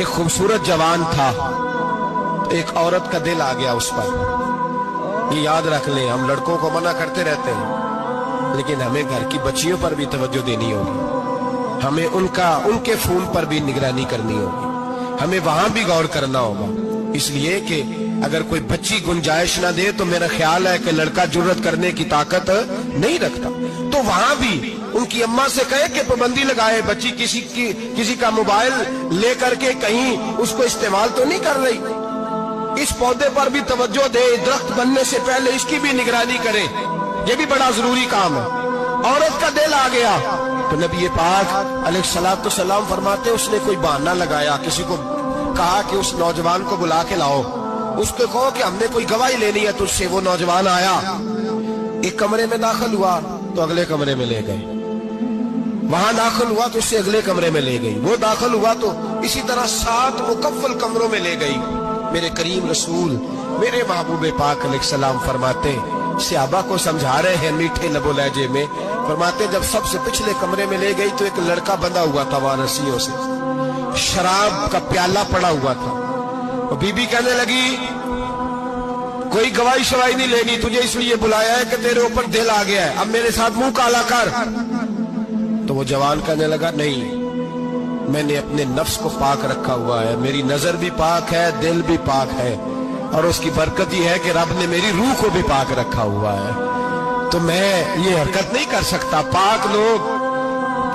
एक खूबसूरत जवान था, तो एक औरत का दिल आ गया उस पर। ये याद रख लें, हम लड़कों को मना करते रहते हैं, लेकिन हमें घर की बच्चियों पर भी तवज्जो देनी होगी, हमें उनके खून पर भी निगरानी करनी होगी, हमें वहां भी गौर करना होगा। इसलिए कि अगर कोई बच्ची गुंजाइश ना दे तो मेरा ख्याल है कि लड़का जुर्रत करने की ताकत नहीं रखता, तो वहां भी उनकी अम्मा से कहे कि पाबंदी लगाए, बच्ची किसी का मोबाइल लेकर के कहीं उसको इस्तेमाल तो नहीं कर रही, इस पौधे पर भी तवज्जो दे, दरख्त बनने से पहले इसकी भी निगरानी करे, ये भी बड़ा जरूरी काम है। औरत का दिल आ गया तो नबी पाक अलैहिस्सलातु सलाम फरमाते, उसने कोई बहाना लगाया, किसी को कहा कि उस नौजवान को बुला के लाओ, उसको कहो कि हमने कोई गवाही लेनी है तुझसे। वो नौजवान आया, एक कमरे में दाखिल हुआ तो अगले कमरे में ले गए, वहां दाखिल हुआ तो उससे अगले कमरे में ले गई, वो दाखिल हुआ तो इसी तरह 7 मुकफ्फल कमरों में ले गई। मेरे करीम रसूल मेरे महबूब पाक अलैहिस्सलाम फरमाते, सहाबा को समझा रहे हैं मीठे लबो लहजे में, फरमाते जब सबसे पिछले कमरे में ले गई तो एक लड़का बंधा हुआ था वहां रस्सियों से, शराब का प्याला पड़ा हुआ था। और बीबी कहने लगी कोई गवाही शवाही नहीं लेनी, तुझे इसलिए बुलाया है कि तेरे ऊपर दिल आ गया है, अब मेरे साथ मुंह काला कर। तो वो जवान कहने लगा नहीं, मैंने अपने नफ्स को पाक रखा हुआ है, मेरी नजर भी पाक है, दिल भी पाक है, और उसकी बरकत ही है कि रब ने मेरी रूह को भी पाक रखा हुआ है, तो मैं ये हरकत नहीं कर सकता। पाक लोग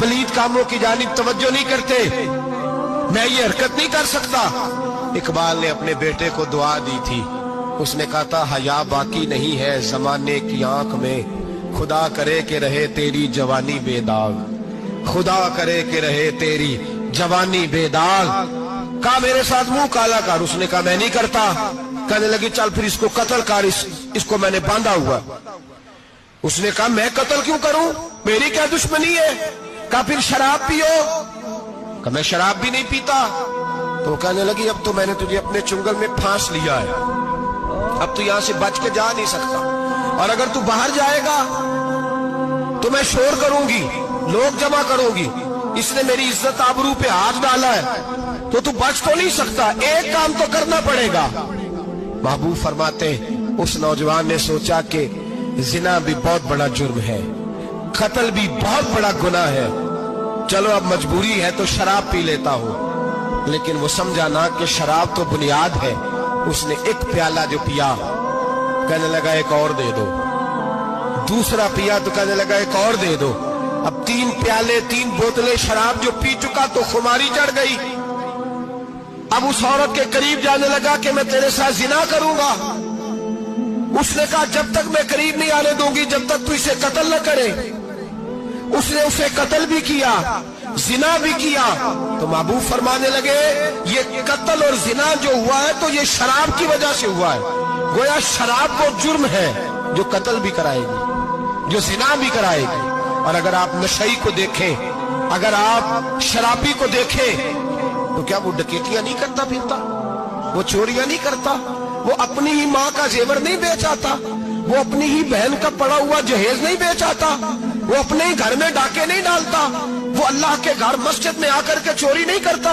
पलीत कामों की जानिब तवज्जो नहीं करते, मैं ये हरकत नहीं कर सकता। इकबाल ने अपने बेटे को दुआ दी थी, उसने कहा था हया बाकी नहीं है जमाने की आंख में, खुदा करे कि रहे तेरी जवानी बेदाग, खुदा करे कि रहे तेरी जवानी बेदाग। कहा मेरे साथ मुंह काला कर, उसने कहा मैं नहीं करता। कहने लगी चल फिर इसको कत्ल कर, इसको मैंने बांधा हुआ। उसने कहा मैं कत्ल क्यों करूं, मेरी क्या दुश्मनी है। कहा फिर शराब पियो, कहा मैं शराब भी नहीं पीता। तो कहने लगी अब तो मैंने तुझे अपने चुंगल में फांस लिया है, अब तू यहां से बच के जा नहीं सकता, और अगर तू बाहर जाएगा तो मैं शोर करूंगी, लोग जमा करूंगी, इसने मेरी इज्जत आबरू पे हाथ डाला है, तो तू बच तो नहीं सकता, एक काम तो करना पड़ेगा। महबूब फरमाते उस नौजवान ने सोचा कि जिना भी बहुत बड़ा जुर्म है, कत्ल भी बहुत बड़ा गुनाह है, चलो अब मजबूरी है तो शराब पी लेता हूं। लेकिन वो समझा ना कि शराब तो बुनियाद है। उसने एक प्याला जो पिया, कहने लगा एक और दे दो, दूसरा पिया तो कहने लगा एक और दे दो। अब 3 प्याले 3 बोतलें शराब जो पी चुका तो खुमारी चढ़ गई। अब उस औरत के करीब जाने लगा कि मैं तेरे साथ जिना करूंगा। उसने कहा जब तक मैं करीब नहीं आने दूंगी जब तक तू इसे कत्ल न करे। उसने उसे कत्ल भी किया, जिना भी किया। तो महबूब फरमाने लगे ये कत्ल और जिना जो हुआ है तो ये शराब की वजह से हुआ है। गोया शराब वो जुर्म है जो कत्ल भी कराएगी, जो जिना भी कराएगी। और अगर आप नशई को देखें, अगर आप शराबी को देखें, तो क्या वो डकैतियां नहीं करता फिरता, वो चोरियां नहीं करता, वो अपनी ही माँ का जेवर नहीं बेच आता, वो अपनी ही बहन का पड़ा हुआ जहेज नहीं बेच आता, वो अपने ही घर में डाके नहीं डालता, वो अल्लाह के घर मस्जिद में आकर के चोरी नहीं करता।